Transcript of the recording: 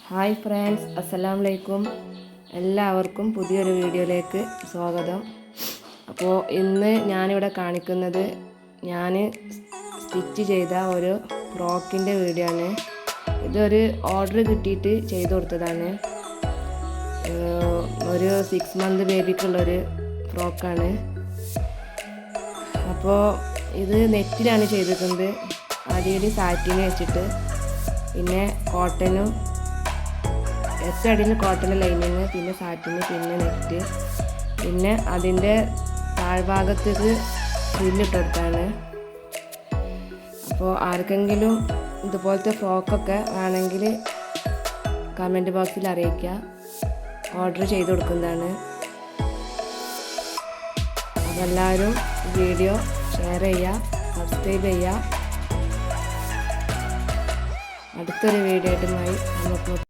Hi friends, അസ്സലാമു അലൈക്കും. എല്ലാവർക്കും പുതിയൊരു വീഡിയോയിലേക്ക് സ്വാഗതം. അപ്പോൾ ഇന്ന് ഞാനിവിടെ കാണിക്കുന്നത് ഞാൻ സ്റ്റിച്ച് ചെയ്ത ഒരു ഫ്രോക്കിൻ്റെ വീഡിയോ ആണ്. ഇതൊരു ഓർഡർ കിട്ടിയിട്ട് ചെയ്തു കൊടുത്തതാണ്. ഒരു 6 മന്ത് ബേബിക്കുള്ളൊരു ഫ്രോക്കാണ്. അപ്പോൾ ഇത് നെറ്റിലാണ് ചെയ്തിരിക്കുന്നത്. ആദ്യം സാറ്റിന് വെച്ചിട്ട്, പിന്നെ കോട്ടനും അടിയിൽ കോട്ടൺ ലൈനിങ്, പിന്നെ സാറ്റിന്, പിന്നെ നെറ്റ്, പിന്നെ അതിൻ്റെ താഴ്ഭാഗത്തേക്ക് ഫ്രില്ലിട്ടെടുത്താണ്. അപ്പോൾ ആർക്കെങ്കിലും ഇതുപോലത്തെ ഫ്രോക്കൊക്കെ വേണമെങ്കിൽ കമൻറ്റ് ബോക്സിൽ അറിയിക്കുക. ഓർഡർ ചെയ്ത് കൊടുക്കുന്നതാണ്. അപ്പോൾ എല്ലാവരും വീഡിയോ ഷെയർ ചെയ്യുക, സബ്സ്ക്രൈബ് ചെയ്യുക. അടുത്തൊരു വീഡിയോ ആയിട്ടുമായി നമുക്ക്